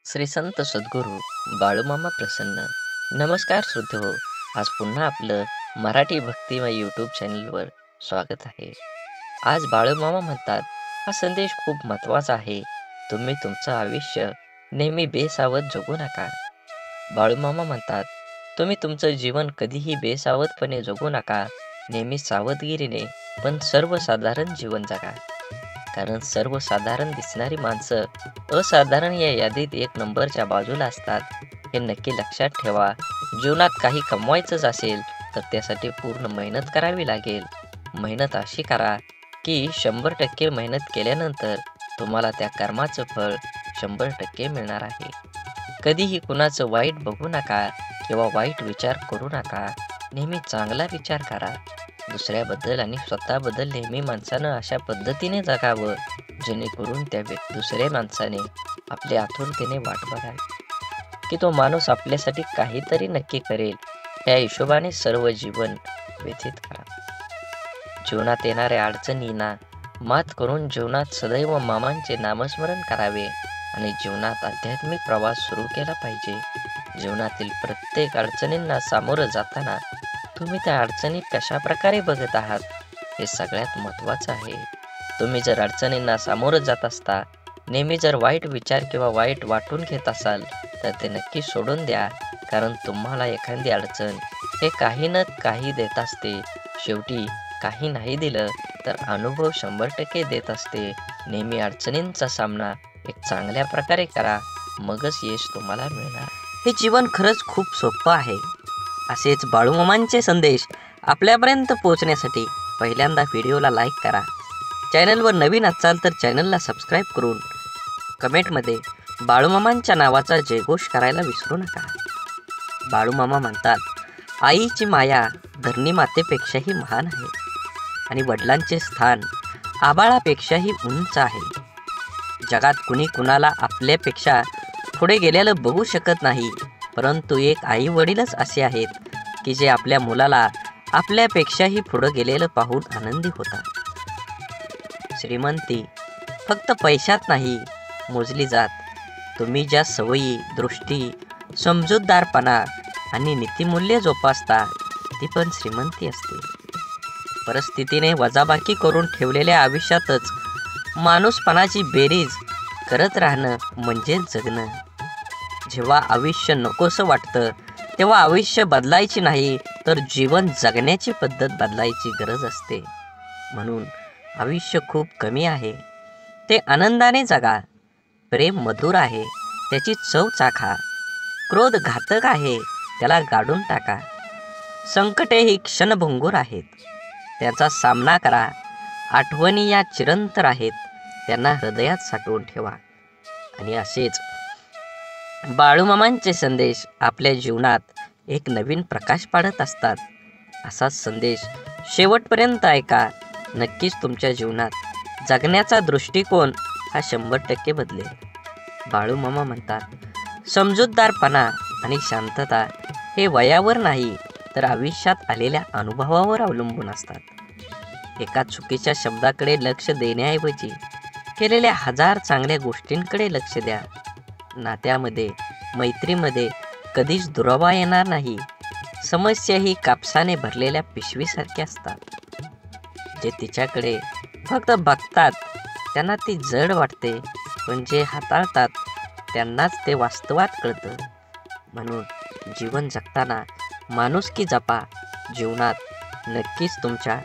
श्री संत सद्गुरू बाळूमामा प्रसन्न. नमस्कार श्रोतेहो. आज पुन्हा आपलं मराठी भक्तिमय यूट्यूब चॅनलवर स्वागत आहे. आज बाळूमामा म्हणतात, हा संदेश खूप महत्त्वाचा आहे. तुम्ही तुमचं आयुष्य नेहमी बेसावध जगू नका. बाळूमामा म्हणतात, तुम्ही तुमचं जीवन कधीही बेसावधपणे जगू नका. नेहमी सावधगिरीने पण सर्वसाधारण जीवन जगा. कारण सर्वसाधारण दिसणारी माणसं असाधारण या यादीत एक नंबरच्या बाजूला असतात. हे नक्की लक्षात ठेवा. जीवनात काही कमवायचंच असेल तर त्यासाठी पूर्ण मेहनत करावी लागेल. मेहनत अशी करा की 100% मेहनत केल्यानंतर तुम्हाला त्या कर्माचं फळ 100% मिळणार आहे. कधीही कुणाचं वाईट बघू नका किंवा वाईट विचार करू नका. नेहमी चांगला विचार करा. दुसऱ्याबद्दल आणि स्वतःबद्दल नेहमी माणसानं अशा पद्धतीने जगावं जेणेकरून त्या दुसऱ्या माणसाने आपल्या आतुरतेने वाट बघावी की तो माणूस आपल्यासाठी काहीतरी नक्की करेल. या हिशोबाने सर्व जीवन व्यतीत करा. जीवनात येणाऱ्या अडचणींना मात करून जीवनात सदैव मामांचे नामस्मरण करावे आणि जीवनात आध्यात्मिक प्रवास सुरू केला पाहिजे. जीवनातील प्रत्येक अडचणींना सामोरं जाताना तुम्ही त्या अडचणी कशा प्रकारे बघत आहात हे सगळ्यात महत्त्वाचं आहे. तुम्ही जर अडचणींना सामोरं जात असता नेहमी जर वाईट विचार किंवा वाईट वाटून घेत असाल तर ते नक्की सोडून द्या. कारण तुम्हाला एखादी अडचण हे काही न काही देत असते. शेवटी काही नाही दिलं तर अनुभव 100% देत असते. नेहमी अडचणींचा सामना एक चांगल्या प्रकारे करा, मगच यश तुम्हाला मिळणार. हे जीवन खरंच खूप सोपं आहे. असेच बाळूमामांचे संदेश आपल्यापर्यंत पोहोचण्यासाठी पहिल्यांदा व्हिडिओला लाईक करा. चॅनलवर नवीन असाल तर चॅनलला सबस्क्राईब करून कमेंटमध्ये बाळूमामांच्या नावाचा जयघोष करायला विसरू नका. बाळूमामा म्हणतात, आईची माया धरणी मातेपेक्षाही महान आहे आणि वडिलांचे स्थान आभाळापेक्षाही उंच आहे. जगात कुणी कुणाला आपल्यापेक्षा पुढे गेलेलं बघू शकत नाही, परंतु एक आई वडीलच असे आहेत की जे आपल्या मुलाला आपल्यापेक्षाही पुढे गेलेलं पाहून आनंदी होतात. श्रीमंती फक्त पैशात नाही मोजली जात. तुम्ही ज्या सवयी, दृष्टी, समजूतदारपणा आणि नीतिमूल्ये जोपासता ती पण श्रीमंती असते. परिस्थितीने वजाबाकी करून ठेवलेल्या आयुष्यातच माणूसपणाची बेरीज करत राहणं म्हणजे जगणं. जेव्हा आयुष्य नकोसं वाटतं तेव्हा आयुष्य बदलायची नाही तर जीवन जगण्याची पद्धत बदलायची गरज असते. म्हणून आयुष्य खूप कमी आहे ते आनंदाने जगा. प्रेम मधुर आहे त्याची चव चाखा. क्रोध घातक आहे त्याला गाडून टाका. संकटे ही क्षणभंगूर आहेत त्याचा सामना करा. आठवणी या चिरंतर आहेत त्यांना हृदयात साठवून ठेवा. आणि असेच बाळूमामांचे संदेश आपल्या जीवनात एक नवीन प्रकाश पाडत असतात. असाच संदेश शेवटपर्यंत ऐका. नक्कीच तुमच्या जीवनात जगण्याचा दृष्टिकोन हा 100% बदलेल. बाळूमामा म्हणतात, समजूतदारपणा आणि शांतता हे वयावर नाही तर आयुष्यात आलेल्या अनुभवावर अवलंबून असतात. एका चुकीच्या शब्दाकडे लक्ष देण्याऐवजी केलेल्या 1000 चांगल्या गोष्टींकडे लक्ष द्या. नात्यामध्ये, मैत्रीमध्ये कधीच दुरावा येणार नाही. समस्या ही कापसाने भरलेल्या पिशवीसारख्या असतात. जे तिच्याकडे फक्त बघतात त्यांना ती जड वाटते, पण जे हाताळतात त्यांनाच ते वास्तवात कळतं. म्हणून जीवन जगताना माणुसकी जपा. जीवनात नक्कीच तुमच्या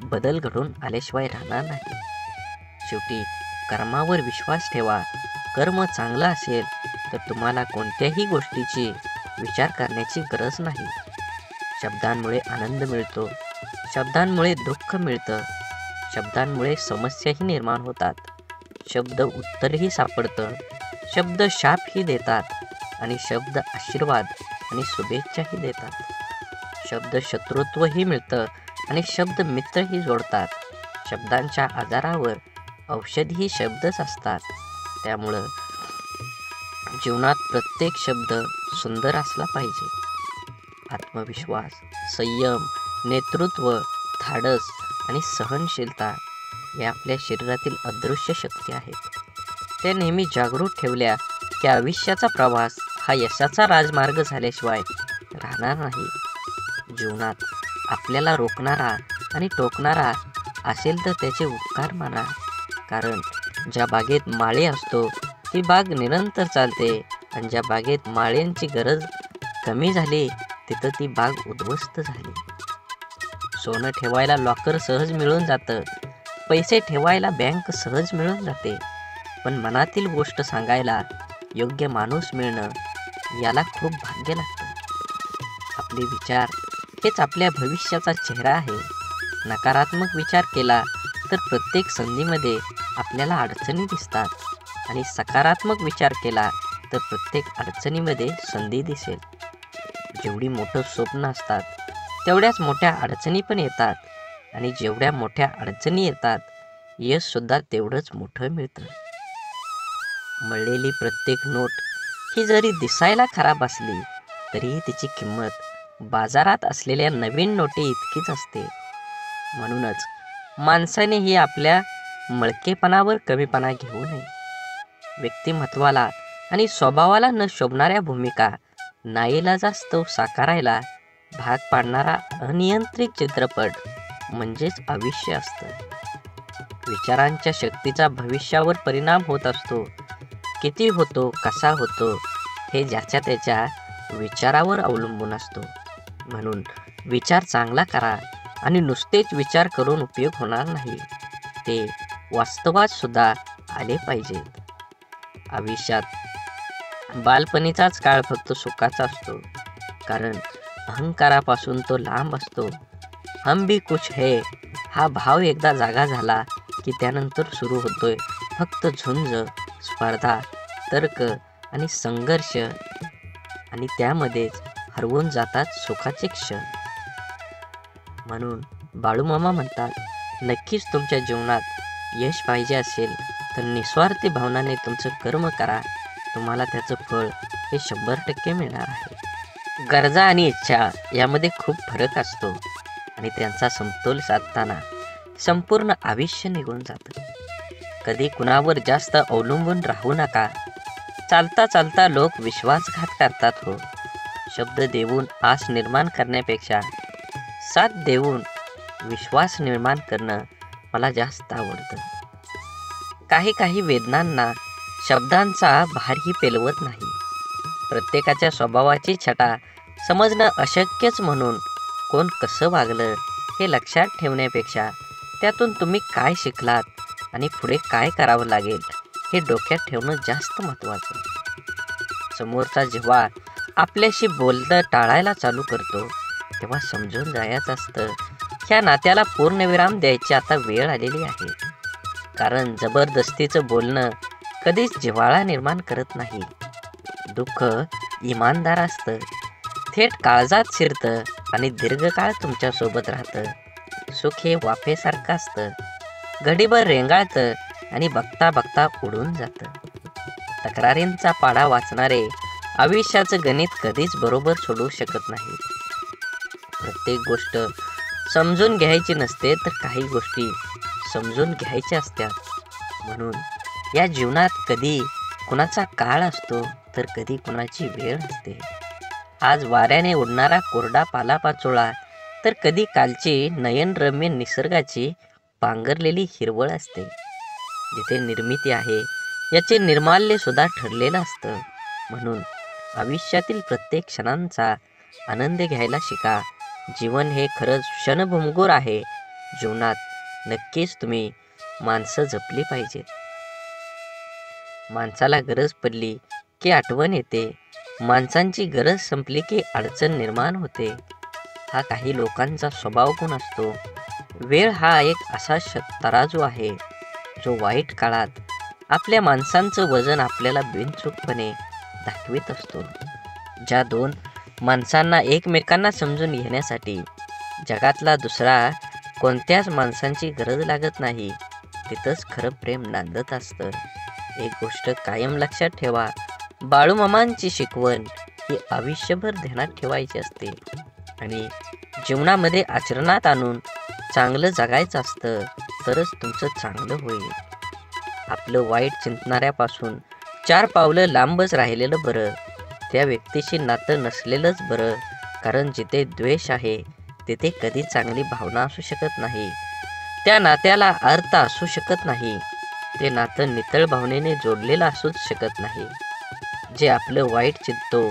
बदल घडून आल्याशिवाय राहणार नाही. शेवटी कर्मावर विश्वास ठेवा. कर्म चांगलं असेल तर तुम्हाला कोणत्याही गोष्टीची विचार करण्याची गरज नाही. शब्दांमुळे आनंद मिळतो, शब्दांमुळे दुःख मिळतं, शब्दांमुळे समस्याही निर्माण होतात. शब्द उत्तरही सापडतं, शब्द शापही देतात आणि शब्द आशीर्वाद आणि शुभेच्छाही देतात. शब्द शत्रुत्वही मिळतं आणि शब्द मित्रही जोडतात. शब्दांच्या आजारावर औषधही शब्दच असतात. त्यामुळं जीवनात प्रत्येक शब्द सुंदर असला पाहिजे. आत्मविश्वास, संयम, नेतृत्व, धाडस आणि सहनशीलता या आपल्या शरीरातील अदृश्य शक्ती आहेत. त्या नेहमी जागृत ठेवल्या की आयुष्याचा प्रवास हा यशाचा राजमार्ग झाल्याशिवाय राहणार नाही. जीवनात आपल्याला रोखणारा आणि टोकणारा असेल तर त्याचे उपकार माना. कारण ज्या बागेत माळी असतो ती बाग निरंतर चालते, आणि ज्या बागेत माळ्यांची गरज कमी झाली तिथं ती बाग उद्ध्वस्त झाली. सोनं ठेवायला लॉकर सहज मिळून जातं, पैसे ठेवायला बँक सहज मिळून जाते, पण मनातील गोष्ट सांगायला योग्य माणूस मिळणं याला खूप भाग्य लागतं. आपले विचार हेच आपल्या भविष्याचा चेहरा आहे. नकारात्मक विचार केला तर प्रत्येक संधीमध्ये आपल्याला अडचणी दिसतात, आणि सकारात्मक विचार केला तर प्रत्येक अडचणीमध्ये संधी दिसेल. जेवढी मोठं स्वप्न असतात तेवढ्याच मोठ्या अडचणी पण येतात, आणि जेवढ्या मोठ्या अडचणी येतात यशसुद्धा तेवढंच मोठं मिळतं. मळलेली प्रत्येक नोट ही जरी दिसायला खराब असली तरीही तिची किंमत बाजारात असलेल्या नवीन नोटी इतकीच असते. म्हणूनच माणसानेही आपल्या मळकेपणावर कमीपणा घेऊ नये. व्यक्तिमत्वाला आणि स्वभावाला न शोभणाऱ्या भूमिका नाईलाजास्तव साकारायला भाग पाडणारा अनियंत्रित चित्रपट म्हणजेच आयुष्य असतं. विचारांच्या शक्तीचा भविष्यावर परिणाम होत असतो. किती होतो, कसा होतो हे ज्याच्या त्याच्या विचारावर अवलंबून असतो. म्हणून विचार चांगला करा, आणि नुसतेच विचार करून उपयोग होणार नाही, ते वास्तवात सुद्धा आले पाहिजेत. आयुष्यात बालपणीचाच काळ फक्त सुखाचा असतो, कारण अहंकारापासून तो लांब असतो. हम भी कुछ है हा भाव एकदा जागा झाला की त्यानंतर सुरू होतोय फक्त झुंज, स्पर्धा, तर्क आणि संघर्ष, आणि त्यामध्येच हरवून जातात सुखाचे क्षण. म्हणून बाळूमामा म्हणतात, नक्कीच तुमच्या जीवनात यश पाहिजे असेल तर निस्वार्थी भावनाने तुमचं कर्म करा. तुम्हाला त्याचं फळ हे 100% मिळणार आहे. गरजा आणि इच्छा यामध्ये खूप फरक असतो, आणि त्यांचा समतोल साधताना संपूर्ण आयुष्य निघून जातं. कधी कुणावर जास्त अवलंबून राहू नका. चालता चालता लोक विश्वासघात करतात हो. शब्द देऊन आस निर्माण करण्यापेक्षा साथ देऊन विश्वास निर्माण करणं मला जास्त आवडतं. काही वेदनांना शब्दांचा भारही पेलवत नाही. प्रत्येकाच्या स्वभावाची छटा समजणं अशक्यच, म्हणून कोण कसं वागलं हे लक्षात ठेवण्यापेक्षा त्यातून तुम्ही काय शिकलात आणि पुढे काय करावं लागेल हे डोक्यात ठेवणं जास्त महत्त्वाचं. समोरचा जेव्हा आपल्याशी बोलणं टाळायला चालू करतो तेव्हा समजून जायचं असतं ह्या नात्याला पूर्णविराम द्यायची आता वेळ आलेली आहे. कारण जबरदस्तीचं बोलणं कधीच जिव्हाळा निर्माण करत नाही. दुःख इमानदार असतं, थेट काळजात शिरतं आणि दीर्घकाळ तुमच्यासोबत राहतं. सुख हे वाफेसारखं असतं, घडीभर रेंगाळतं आणि बघता बघता उडून जातं. तक्रारींचा पाढा वाचणारे आयुष्याचं गणित कधीच बरोबर सोडवू शकत नाही. प्रत्येक गोष्ट समजून घ्यायची नसते, तर काही गोष्टी समजून घ्यायच्या असतात. म्हणून या जीवनात कधी कुणाचा काळ असतो तर कधी कुणाची वेळ असते. आज वाऱ्याने उडणारा कोरडा पालापाचोळा तर कधी कालची नयनरम्य निसर्गाची पांघरलेली हिरवळ असते. जिथे निर्मिती आहे याचे निर्माल्य सुद्धा ठरलेलं असतं. म्हणून आयुष्यातील प्रत्येक क्षणांचा आनंद घ्यायला शिका. जीवन हे खरंच क्षणभंगूर आहे. जीवनात नक्कीच तुम्ही माणसं जपली पाहिजेत. माणसाला गरज पडली की आठवण येते, माणसांची गरज संपली की अडचण निर्माण होते. हा काही लोकांचा स्वभाव गुण असतो. वेळ हा एक असा तराजू आहे जो वाईट काळात आपल्या माणसांचं वजन आपल्याला बिनचूकपणे दाखवित असतो. ज्या दोन माणसांना एकमेकांना समजून घेण्यासाठी जगातला दुसरा कोणत्याच माणसांची गरज लागत नाही, तिथंच खरं प्रेम नांदत असतं. एक गोष्ट कायम लक्षात ठेवा, बाळूमामांची शिकवण ही आयुष्यभर ध्यानात ठेवायची असते, आणि जीवनामध्ये आचरणात आणून चांगलं जगायचं असतं, तरच तुमचं चांगलं होईल. आपलं वाईट चिंतणाऱ्यापासून 4 पावलं लांबच राहिलेलं बरं. त्या व्यक्तीशी नातं नसलेलंच बरं. कारण जिथे द्वेष आहे तिथे कधी चांगली भावना असू शकत नाही. त्या नात्याला अर्थ असू शकत नाही. ते नातं नितळ भावनेने जोडलेलं असूच शकत नाही. जे आपलं वाईट चिंततो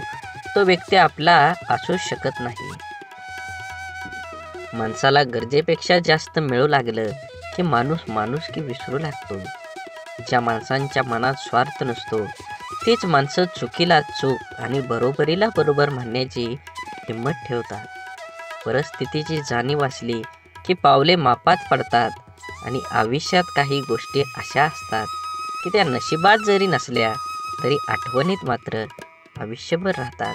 तो व्यक्ती आपला असूच शकत नाही. माणसाला गरजेपेक्षा जास्त मिळू लागलं की माणुसकी विसरू लागतो. ज्या माणसांच्या मनात स्वार्थ नसतो तीच माणसं चुकीला चूक आणि बरोबरीला बरोबर म्हणण्याची हिंमत ठेवतात. परिस्थितीची जाणीव असली की पावले मापात पडतात आणि आयुष्यात काही गोष्टी अशा असतात की त्या नशिबात जरी नसल्या तरी आठवणीत मात्र आयुष्यभर राहतात.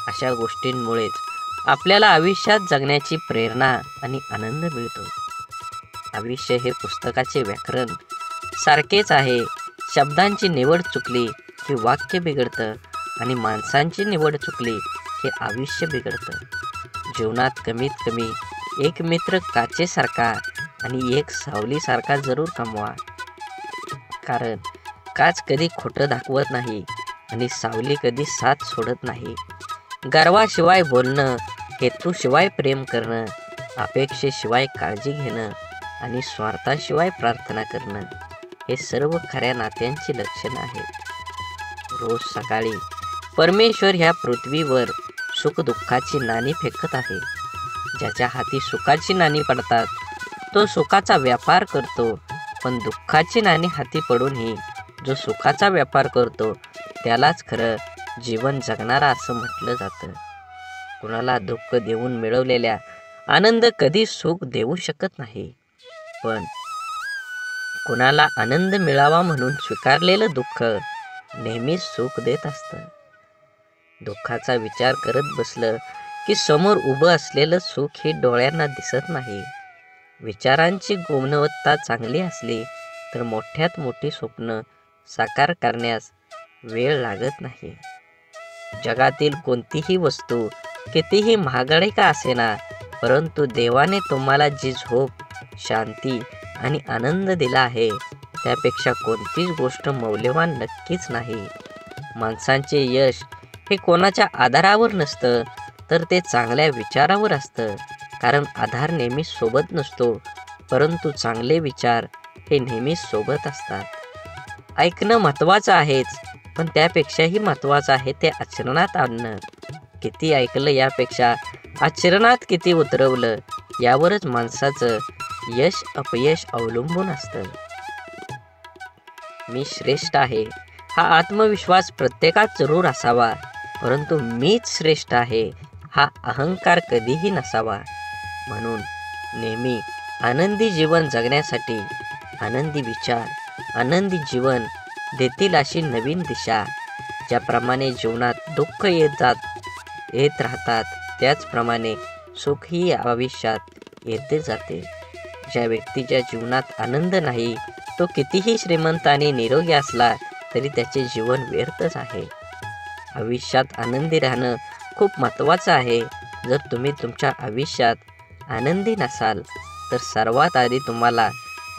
अशा गोष्टींमुळेच आपल्याला आयुष्यात जगण्याची प्रेरणा आणि आनंद मिळतो. आयुष्य हे पुस्तकाचे व्याकरण सारखेच आहे. शब्दांची निवड चुकली की वाक्य बिघडतं आणि माणसांची निवड चुकली की आयुष्य बिघडतं. जीवनात कमीत कमी एक मित्र काचेसारखा आणि एक सावलीसारखा जरूर कमवा. कारण काच कधी खोटं दाखवत नाही आणि सावली कधी साथ सोडत नाही. गर्वाशिवाय बोलणं, हेतूशिवाय प्रेम करणं, अपेक्षेशिवाय काळजी घेणं आणि स्वार्थाशिवाय प्रार्थना करणं हे सर्व खऱ्या नात्यांची लक्षणं आहेत. रोज सकाळी परमेश्वर ह्या पृथ्वीवर सुखदुःखाची नाणी फेकत आहे. ज्याच्या हाती सुखाची नाणी पडतात तो सुखाचा व्यापार करतो, पण दुःखाची नाणी हाती पडूनही जो सुखाचा व्यापार करतो त्यालाच खरं जीवन जगणारा असं म्हटलं जातं. कुणाला दुःख देऊन मिळवलेल्या आनंद कधी सुख देऊ शकत नाही, पण कुणाला आनंद मिळावा म्हणून स्वीकारलेलं दुःख नेहमीच सुख देत असतं. दुःखाचा विचार करत बसलं की समोर उभं असलेलं सुख हे डोळ्यांना दिसत नाही. विचारांची गुणवत्ता चांगली असली तर मोठ्यात मोठी स्वप्न साकार करण्यास वेळ लागत नाही. जगातील कोणतीही वस्तू कितीही महागडी का असेना, परंतु देवाने तुम्हाला जी झोप, शांती आणि आनंद दिला आहे त्यापेक्षा कोणतीच गोष्ट मौल्यवान नक्कीच नाही. माणसांचे यश हे कोणाच्या आधारावर नसतं तर ते चांगल्या विचारावर असतं. कारण आधार नेहमी सोबत नसतो, परंतु चांगले विचार हे नेहमीच सोबत असतात. ऐकणं महत्त्वाचं आहेच, पण त्यापेक्षाही महत्त्वाचं आहे ते आचरणात आणणं. किती ऐकलं यापेक्षा आचरणात किती उतरवलं यावरच माणसाचं यश अपयश अवलंबून असतं. मी श्रेष्ठ आहे हा आत्मविश्वास प्रत्येकात जरूर असावा, परंतु मीच श्रेष्ठ आहे हा अहंकार कधीही नसावा. म्हणून नेहमी आनंदी जीवन जगण्यासाठी आनंदी विचार, आनंदी जीवन देतील अशी नवीन दिशा. ज्याप्रमाणे जीवनात दुःख येत राहतात त्याचप्रमाणे सुखही आयुष्यात येते जाते. ज्या व्यक्तीच्या जीवनात आनंद नाही तो कितीही श्रीमंत आणि निरोगी असला तरी त्याचे जीवन व्यर्थच आहे. आयुष्यात आनंदी राहणं खूप महत्त्वाचं आहे. जर तुम्ही तुमच्या आयुष्यात आनंदी नसाल तर सर्वात आधी तुम्हाला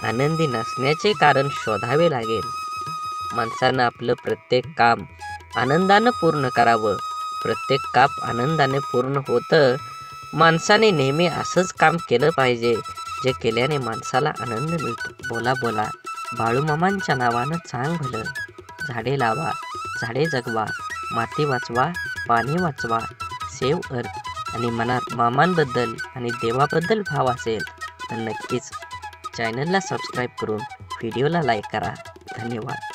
आनंदी नसण्याचे कारण शोधावे लागेल. माणसानं आपलं प्रत्येक काम आनंदानं पूर्ण करावं. प्रत्येक काम आनंदाने पूर्ण होतं. माणसाने नेहमी असंच काम केलं पाहिजे जे केल्याने माणसाला आनंद मिळतो. बोला बोला बाळूमामांच्या नावानं चांग भलं. झाडे लावा, झाडे जगवा, माती वाचवा, पाणी वाचवा, सेव्ह अर्थ. आणि मनात मामांबद्दल आणि देवाबद्दल भाव असेल तर नक्कीच चॅनलला सबस्क्राईब करून व्हिडिओला लाईक करा. धन्यवाद.